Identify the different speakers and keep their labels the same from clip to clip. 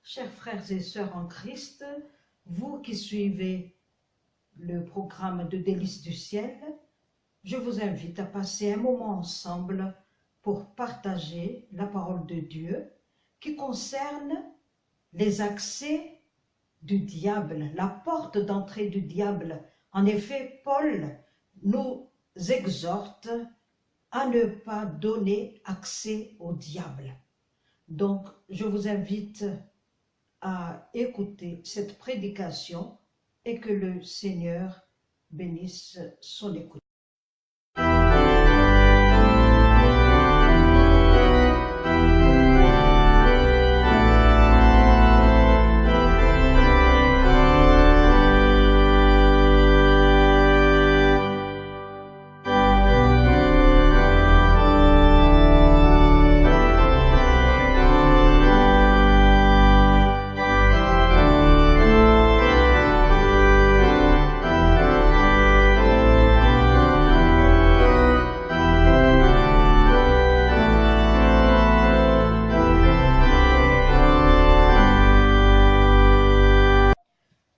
Speaker 1: Chers frères et sœurs en Christ, vous qui suivez le programme de Délices du ciel, je vous invite à passer un moment ensemble pour partager la parole de Dieu qui concerne les accès du diable, la porte d'entrée du diable. En effet, Paul nous exhorte à ne pas donner accès au diable. Donc, je vous invite à écouter cette prédication et que le Seigneur bénisse son écoute.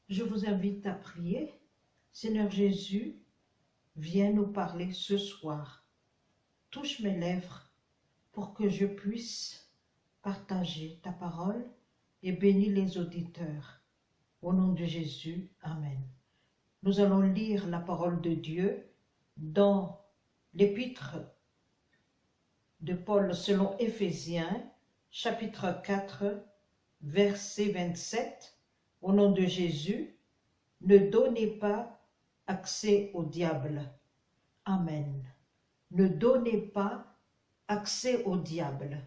Speaker 1: Je vous invite à prier. Seigneur Jésus, viens nous parler ce soir. Touche mes lèvres pour que je puisse partager ta parole et bénis les auditeurs. Au nom de Jésus, Amen. Nous allons lire la parole de Dieu dans l'épître de Paul selon Éphésiens, chapitre 4, verset 27. Au nom de Jésus, ne donnez pas accès au diable. Amen. Ne donnez pas accès au diable.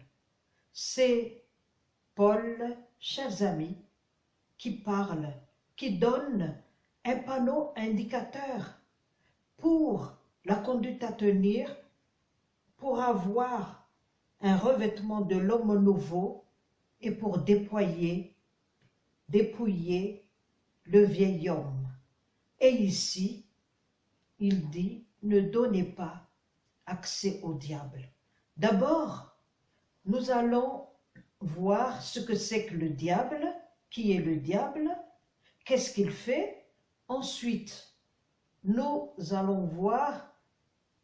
Speaker 1: C'est Paul, chers amis, qui parle, qui donne un panneau indicateur pour la conduite à tenir, pour avoir un revêtement de l'homme nouveau et pour dépouiller le vieil homme. Et ici, il dit, ne donnez pas accès au diable. D'abord, nous allons voir ce que c'est que le diable, qui est le diable, qu'est-ce qu'il fait. Ensuite, nous allons voir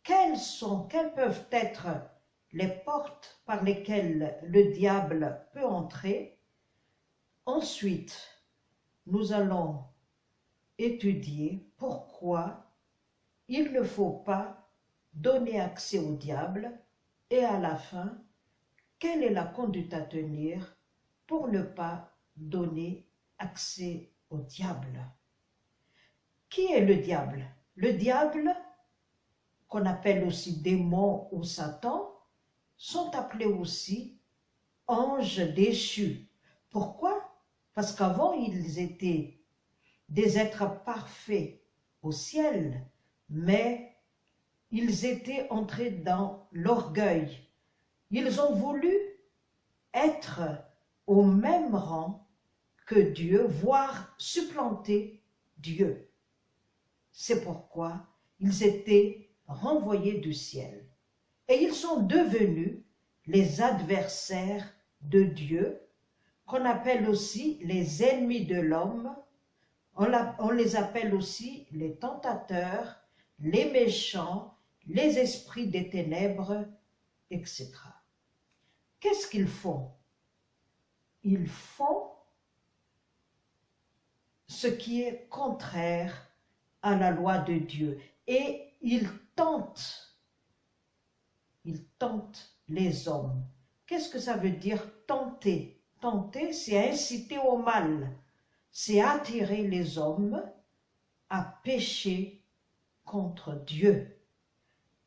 Speaker 1: quelles peuvent être les portes par lesquelles le diable peut entrer. Ensuite, nous allons étudier pourquoi il ne faut pas donner accès au diable et à la fin, quelle est la conduite à tenir pour ne pas donner accès au diable. Qui est le diable? Le diable, qu'on appelle aussi démon ou Satan, sont appelés aussi anges déchus. Pourquoi? Parce qu'avant, ils étaient des êtres parfaits au ciel, mais ils étaient entrés dans l'orgueil. Ils ont voulu être au même rang que Dieu, voire supplanter Dieu. C'est pourquoi ils étaient renvoyés du ciel. Et ils sont devenus les adversaires de Dieu, qu'on appelle aussi les ennemis de l'homme, on les appelle aussi les tentateurs, les méchants, les esprits des ténèbres, etc. Qu'est-ce qu'ils font? Ils font ce qui est contraire à la loi de Dieu et ils tentent les hommes. Qu'est-ce que ça veut dire tenter? Tenter, c'est inciter au mal, c'est attirer les hommes à pécher contre Dieu.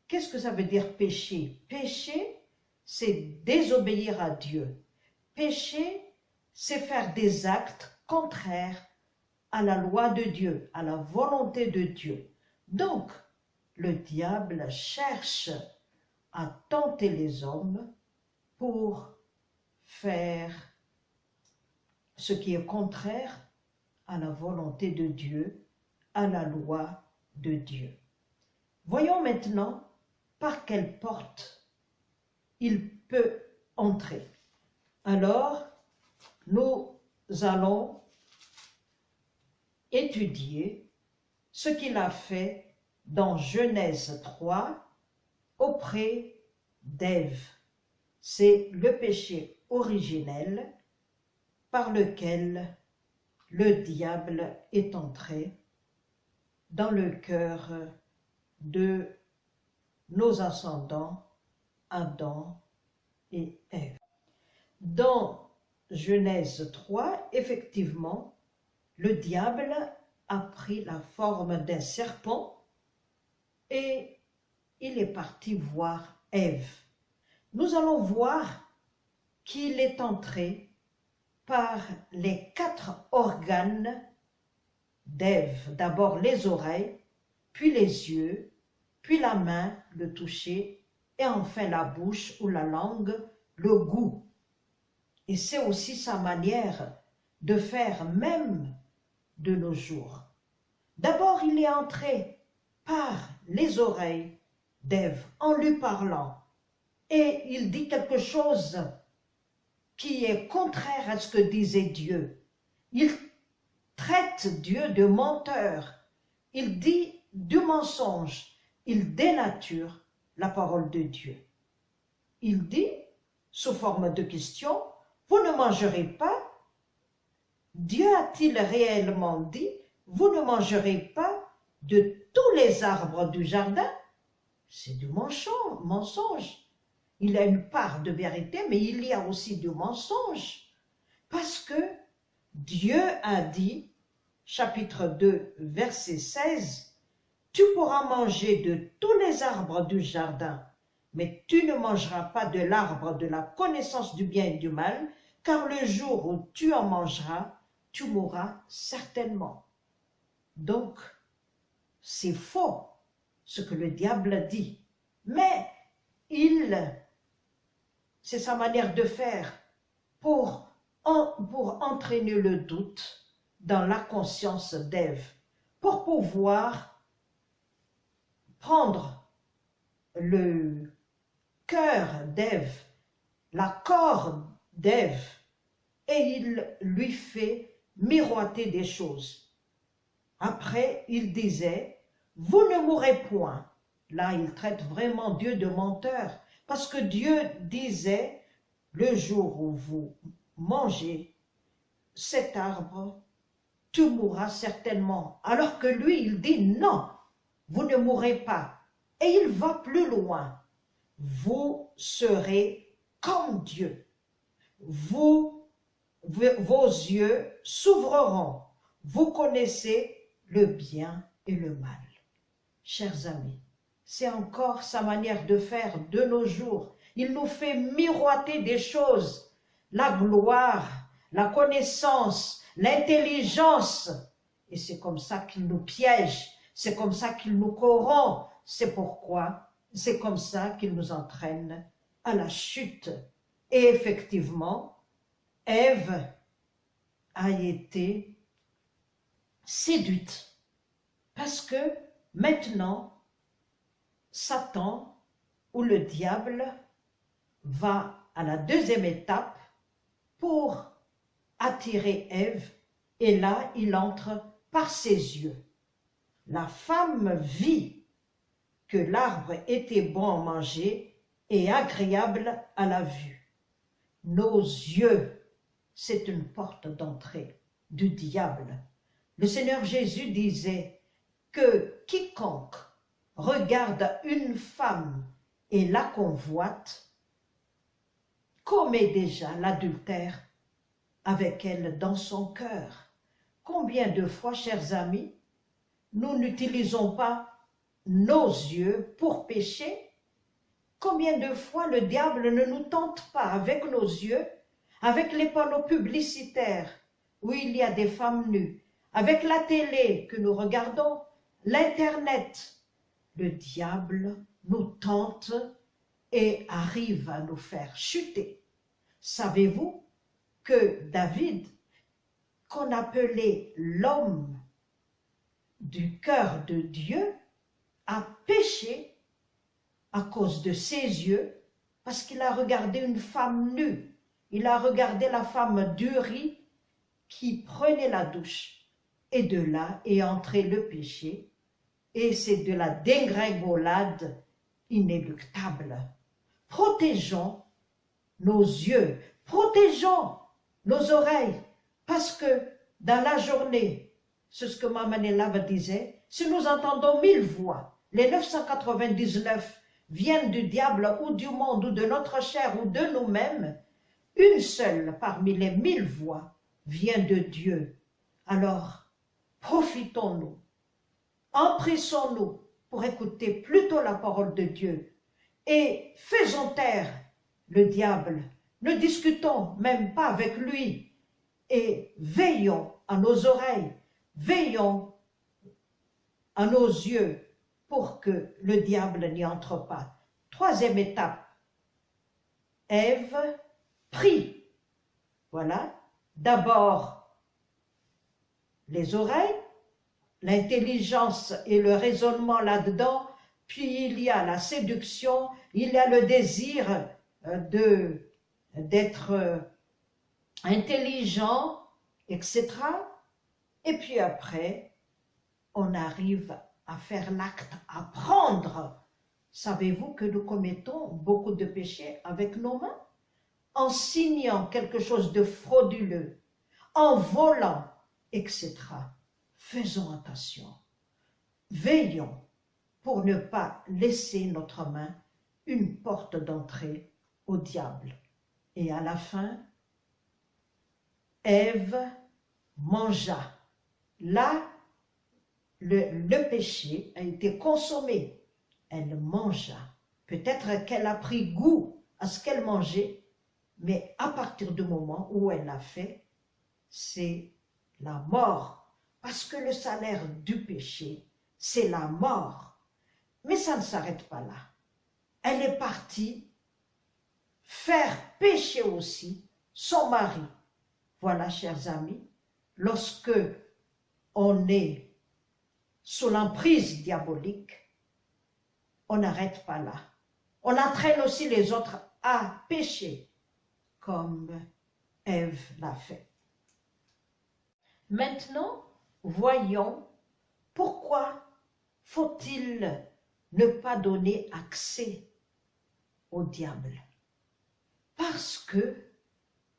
Speaker 1: Qu'est-ce que ça veut dire pécher? Pécher, c'est désobéir à Dieu. Pécher, c'est faire des actes contraires à la loi de Dieu, à la volonté de Dieu. Donc, le diable cherche à tenter les hommes pour faire ce qui est contraire à la volonté de Dieu, à la loi de Dieu. Voyons maintenant par quelle porte il peut entrer. Alors, nous allons étudier ce qu'il a fait dans Genèse 3 auprès d'Ève. C'est le péché originel par lequel le diable est entré dans le cœur de nos ascendants, Adam et Ève. Dans Genèse 3, effectivement, le diable a pris la forme d'un serpent et il est parti voir Ève. Nous allons voir qu'il est entré par les 4 organes d'Ève. D'abord les oreilles, puis les yeux, puis la main, le toucher, et enfin la bouche ou la langue, le goût. Et c'est aussi sa manière de faire même de nos jours. D'abord, il est entré par les oreilles d'Ève en lui parlant. Et il dit quelque chose qui est contraire à ce que disait Dieu. Il traite Dieu de menteur. Il dit du mensonge. Il dénature la parole de Dieu. Il dit, sous forme de question, « Vous ne mangerez pas ?» Dieu a-t-il réellement dit, « Vous ne mangerez pas de tous les arbres du jardin ?» C'est du mensonge. Il y a une part de vérité, mais il y a aussi du mensonge. Parce que Dieu a dit, chapitre 2, verset 16, « Tu pourras manger de tous les arbres du jardin, mais tu ne mangeras pas de l'arbre de la connaissance du bien et du mal, car le jour où tu en mangeras, tu mourras certainement. » Donc, c'est faux ce que le diable dit, mais c'est sa manière de faire pour entraîner le doute dans la conscience d'Ève, pour pouvoir prendre le cœur d'Ève, la corde d'Ève, et il lui fait miroiter des choses. Après, il disait, « Vous ne mourrez point. » Là, il traite vraiment Dieu de menteur, parce que Dieu disait, « Le jour où vous mangez cet arbre, tu mourras certainement. » Alors que lui, il dit, « Non, vous ne mourrez pas. » Et il va plus loin. « Vous serez comme Dieu. Vos yeux s'ouvriront. Vous connaissez le bien et le mal. » Chers amis, c'est encore sa manière de faire de nos jours. Il nous fait miroiter des choses, la gloire, la connaissance, l'intelligence. Et c'est comme ça qu'il nous piège, c'est comme ça qu'il nous corrompt. C'est pourquoi c'est comme ça qu'il nous entraîne à la chute. Et effectivement, Ève a été séduite parce que maintenant, Satan ou le diable va à la deuxième étape pour attirer Ève, et là, il entre par ses yeux. La femme vit que l'arbre était bon à manger et agréable à la vue. Nos yeux, c'est une porte d'entrée du diable. Le Seigneur Jésus disait que quiconque regarde une femme et la convoite commet déjà l'adultère avec elle dans son cœur. Combien de fois, chers amis, nous n'utilisons pas nos yeux pour pécher? Combien de fois le diable ne nous tente pas avec nos yeux, avec les panneaux publicitaires où il y a des femmes nues, avec la télé que nous regardons, l'Internet. Le diable nous tente et arrive à nous faire chuter. Savez-vous que David, qu'on appelait l'homme du cœur de Dieu, a péché à cause de ses yeux, parce qu'il a regardé une femme nue. Il a regardé la femme d'Uri qui prenait la douche. Et de là est entré le péché, et c'est de la dégringolade inéluctable. Protégeons nos yeux, protégeons nos oreilles, parce que dans la journée, c'est ce que Maman Elava disait, si nous entendons 1000 voix, les 999 viennent du diable ou du monde ou de notre chair ou de nous-mêmes, une seule parmi les 1000 voix vient de Dieu. Alors, profitons-nous, empressons-nous pour écouter plutôt la parole de Dieu et faisons taire le diable. Ne discutons même pas avec lui et veillons à nos oreilles, veillons à nos yeux pour que le diable n'y entre pas. Troisième étape, Ève prie. Voilà, d'abord les oreilles, l'intelligence et le raisonnement là-dedans, puis il y a la séduction, il y a le désir d'être intelligent, etc. Et puis après, on arrive à faire l'acte, à prendre. Savez-vous que nous commettons beaucoup de péchés avec nos mains? En signant quelque chose de frauduleux, en volant, etc. Faisons attention. Veillons pour ne pas laisser notre main une porte d'entrée au diable. Et à la fin, Ève mangea. Là, le péché a été consommé. Elle mangea. Peut-être qu'elle a pris goût à ce qu'elle mangeait, mais à partir du moment où elle l'a fait, c'est la mort. Parce que le salaire du péché, c'est la mort. Mais ça ne s'arrête pas là. Elle est partie faire pécher aussi son mari. Voilà, chers amis, lorsque on est sous l'emprise diabolique, on n'arrête pas là. On entraîne aussi les autres à pécher, comme Ève l'a fait. Maintenant, voyons pourquoi faut-il ne pas donner accès au diable. Parce que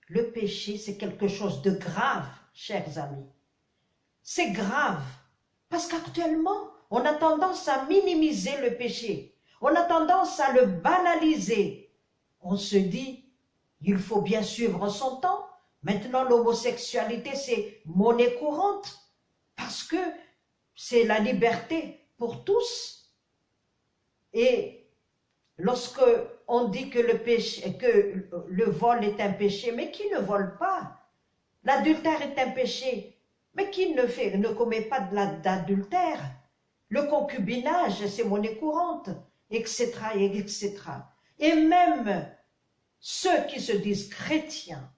Speaker 1: le péché, c'est quelque chose de grave, chers amis. C'est grave, parce qu'actuellement, on a tendance à minimiser le péché. On a tendance à le banaliser. On se dit, il faut bien suivre son temps. Maintenant, l'homosexualité, c'est monnaie courante, parce que c'est la liberté pour tous. Et lorsque on dit que le vol est un péché, mais qui ne vole pas? L'adultère est un péché, mais qui ne commet pas d'adultère? Le concubinage, c'est monnaie courante, etc., etc. Et même ceux qui se disent chrétiens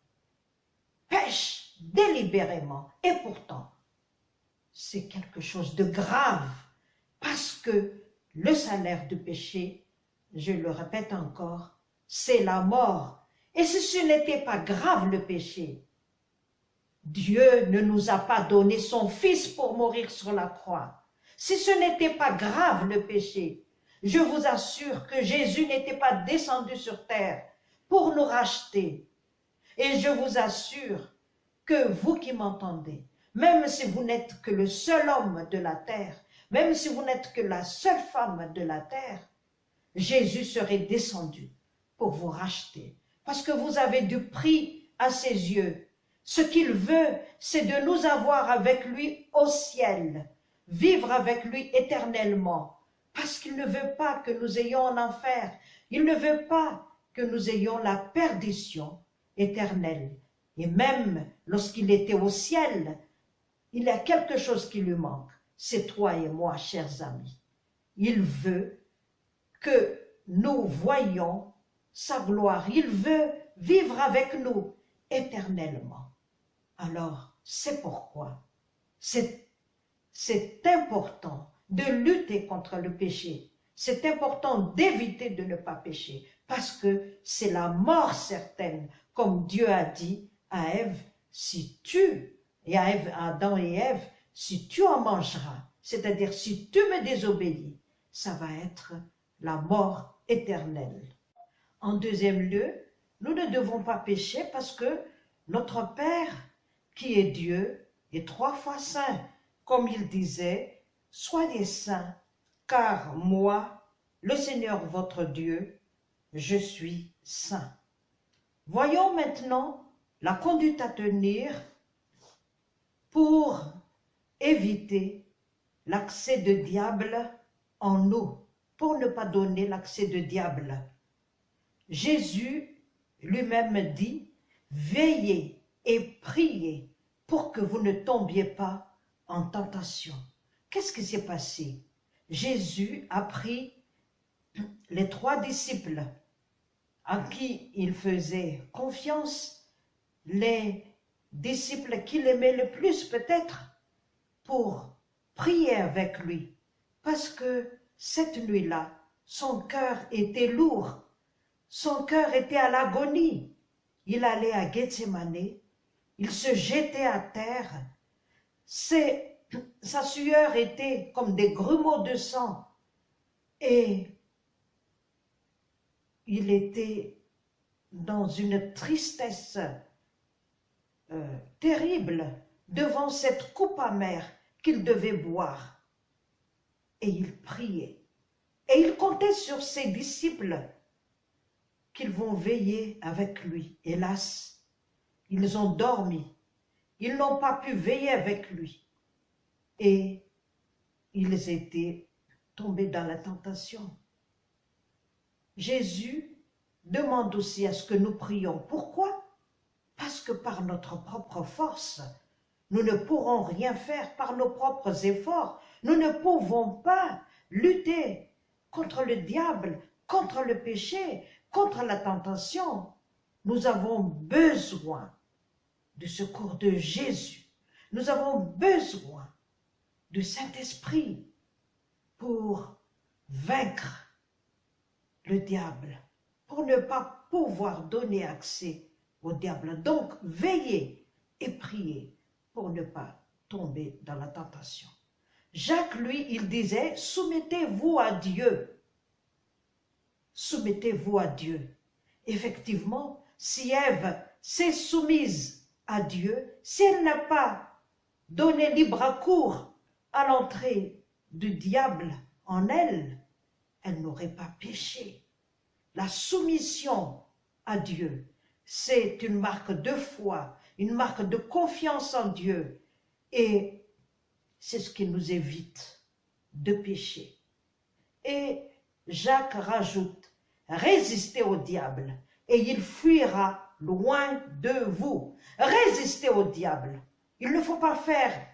Speaker 1: pêchent délibérément. Et pourtant, c'est quelque chose de grave, parce que le salaire du péché, je le répète encore, c'est la mort. Et si ce n'était pas grave le péché, Dieu ne nous a pas donné son Fils pour mourir sur la croix. Si ce n'était pas grave le péché, je vous assure que Jésus n'était pas descendu sur terre pour nous racheter. Et je vous assure que vous qui m'entendez, même si vous n'êtes que le seul homme de la terre, même si vous n'êtes que la seule femme de la terre, Jésus serait descendu pour vous racheter, parce que vous avez du prix à ses yeux. Ce qu'il veut, c'est de nous avoir avec lui au ciel, vivre avec lui éternellement, parce qu'il ne veut pas que nous ayons en enfer, il ne veut pas que nous ayons la perdition éternelle. Et même lorsqu'il était au ciel, il y a quelque chose qui lui manque, c'est toi et moi, chers amis. Il veut que nous voyions sa gloire, il veut vivre avec nous éternellement. Alors, c'est pourquoi c'est important de lutter contre le péché. C'est important d'éviter de ne pas pécher, parce que c'est la mort certaine, comme Dieu a dit à Ève, si tu et à Adam et Ève, si tu en mangeras, c'est-à-dire si tu me désobéis, ça va être la mort éternelle. En deuxième lieu, nous ne devons pas pécher parce que notre Père, qui est Dieu, est 3 fois saint. Comme il disait, soyez saints, car moi, le Seigneur votre Dieu, je suis saint. Voyons maintenant la conduite à tenir pour éviter l'accès de diable en nous, pour ne pas donner l'accès de diable. Jésus lui-même dit, veillez et priez pour que vous ne tombiez pas en tentation. Qu'est-ce qui s'est passé? Jésus a pris les 3 disciples à qui il faisait confiance, les disciples qu'il aimait le plus peut-être, pour prier avec lui, parce que cette nuit-là, son cœur était lourd, son cœur était à l'agonie. Il allait à Gethsémani, il se jetait à terre, sa sueur était comme des grumeaux de sang, et il était dans une tristesse terrible devant cette coupe amère qu'il devait boire. Et il priait. Et il comptait sur ses disciples qu'ils vont veiller avec lui. Hélas, ils ont dormi. Ils n'ont pas pu veiller avec lui. Et ils étaient tombés dans la tentation. Jésus demande aussi à ce que nous prions. Pourquoi? Parce que par notre propre force, nous ne pourrons rien faire par nos propres efforts. Nous ne pouvons pas lutter contre le diable, contre le péché, contre la tentation. Nous avons besoin du secours de Jésus. Nous avons besoin du Saint-Esprit pour vaincre le diable, pour ne pas pouvoir donner accès au diable. Donc, veillez et priez pour ne pas tomber dans la tentation. Jacques, lui, il disait, soumettez-vous à Dieu. Soumettez-vous à Dieu. Effectivement, si Ève s'est soumise à Dieu, si elle n'a pas donné libre cours à l'entrée du diable en elle, elle n'aurait pas péché. La soumission à Dieu, c'est une marque de foi, une marque de confiance en Dieu, et c'est ce qui nous évite de pécher. Et Jacques rajoute, résistez au diable et il fuira loin de vous. Résistez au diable. Il ne faut pas faire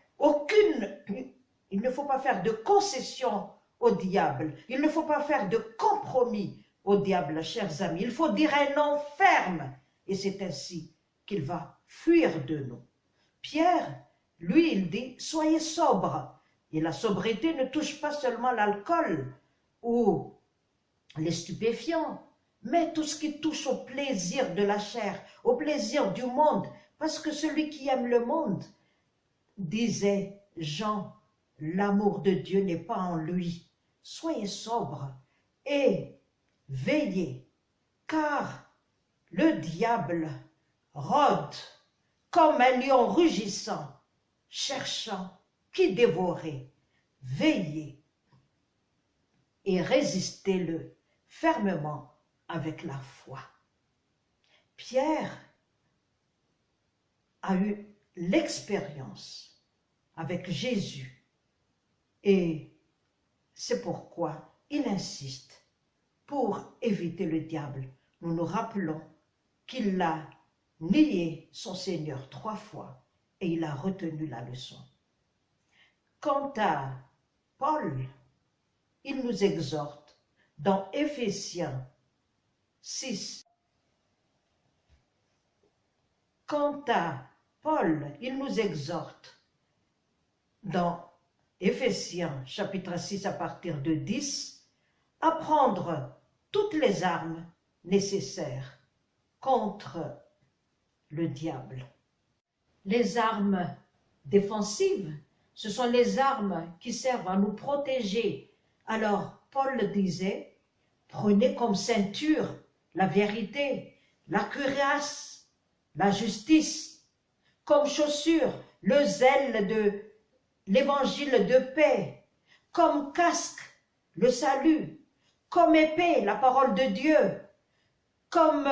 Speaker 1: de concession au diable. Il ne faut pas faire de compromis au diable, chers amis. Il faut dire un non ferme et c'est ainsi qu'il va fuir de nous. Pierre, lui, il dit, soyez sobres. Et la sobriété ne touche pas seulement l'alcool ou les stupéfiants, mais tout ce qui touche au plaisir de la chair, au plaisir du monde, parce que celui qui aime le monde, disait Jean, l'amour de Dieu n'est pas en lui. Soyez sobres et veillez, car le diable rôde comme un lion rugissant, cherchant qui dévorer. Veillez et résistez-le fermement avec la foi. Pierre a eu l'expérience avec Jésus et c'est pourquoi il insiste pour éviter le diable. Nous nous rappelons qu'il a nié son Seigneur 3 fois et il a retenu la leçon. Quant à Paul, il nous exhorte dans Éphésiens 6. Quant à Paul, il nous exhorte dans Éphésiens chapitre 6 à partir de 10 à prendre toutes les armes nécessaires contre le diable. Les armes défensives, ce sont les armes qui servent à nous protéger. Alors, Paul disait, prenez comme ceinture la vérité, la cuirasse, la justice, comme chaussure le zèle de l'évangile de paix, comme casque le salut, comme épée la parole de Dieu, comme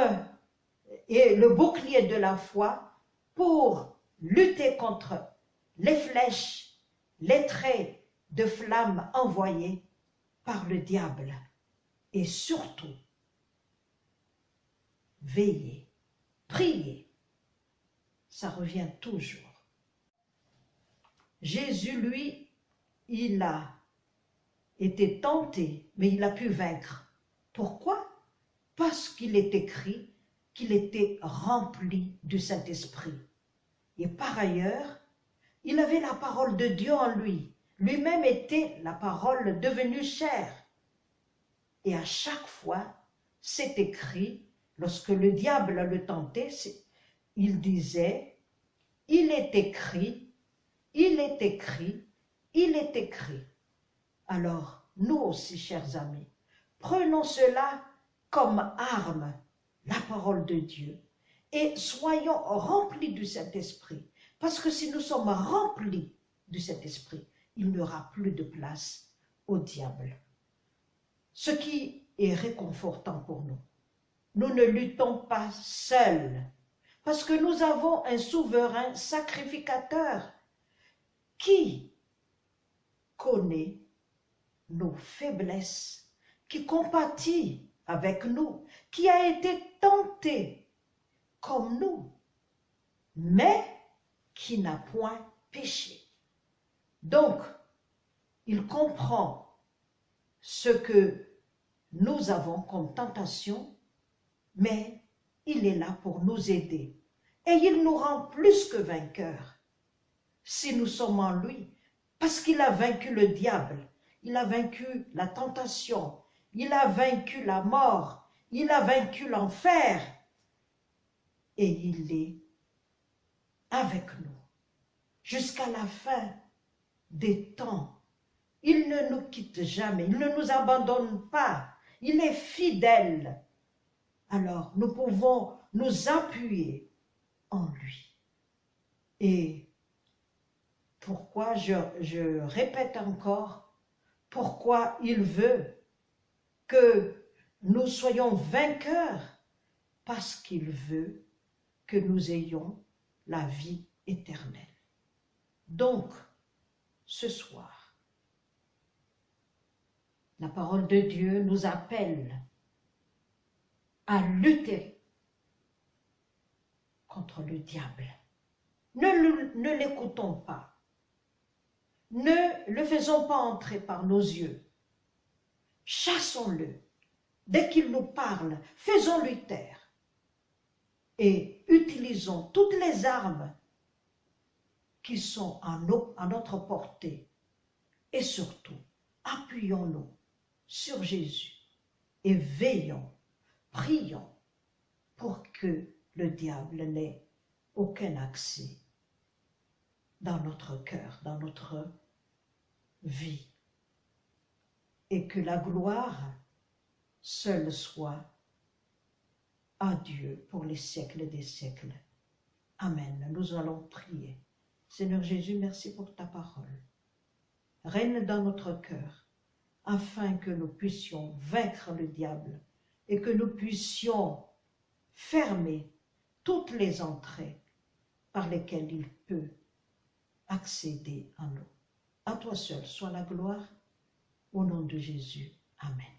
Speaker 1: et le bouclier de la foi pour lutter contre les flèches, les traits de flammes envoyés par le diable. Et surtout, veiller, prier, ça revient toujours. Jésus, lui, il a été tenté, mais il a pu vaincre. Pourquoi? Parce qu'il est écrit qu'il était rempli du Saint-Esprit. Et par ailleurs, il avait la parole de Dieu en lui. Lui-même était la parole devenue chair. Et à chaque fois, c'est écrit, lorsque le diable le tentait, il disait, il est écrit, il est écrit, il est écrit. Alors, nous aussi, chers amis, prenons cela comme arme, la parole de Dieu, et soyons remplis du Saint-Esprit. Parce que si nous sommes remplis du Saint-Esprit, il n'y aura plus de place au diable. Ce qui est réconfortant pour nous. Nous ne luttons pas seuls, parce que nous avons un souverain sacrificateur qui connaît nos faiblesses, qui compatit avec nous, qui a été tenté comme nous, mais qui n'a point péché. Donc, il comprend ce que nous avons comme tentation, mais il est là pour nous aider. Et il nous rend plus que vainqueurs si nous sommes en lui, parce qu'il a vaincu le diable, il a vaincu la tentation, il a vaincu la mort, il a vaincu l'enfer, et il est avec nous jusqu'à la fin des temps. Il ne nous quitte jamais, il ne nous abandonne pas, il est fidèle. Alors, nous pouvons nous appuyer en lui. Et pourquoi, je répète encore, pourquoi il veut que nous soyons vainqueurs? Parce qu'il veut que nous ayons la vie éternelle. Donc, ce soir, la parole de Dieu nous appelle à lutter contre le diable. Ne l'écoutons pas. Ne le faisons pas entrer par nos yeux. Chassons-le. Dès qu'il nous parle, faisons-lui taire. Et utilisons toutes les armes qui sont à notre portée. Et surtout, appuyons-nous sur Jésus et veillons, prions pour que le diable n'ait aucun accès dans notre cœur, dans notre vie. Et que la gloire seule soit à Dieu pour les siècles des siècles. Amen. Nous allons prier. Seigneur Jésus, merci pour ta parole. Règne dans notre cœur, afin que nous puissions vaincre le diable et que nous puissions fermer toutes les entrées par lesquelles il peut accéder à nous. À toi seul soit la gloire, au nom de Jésus. Amen.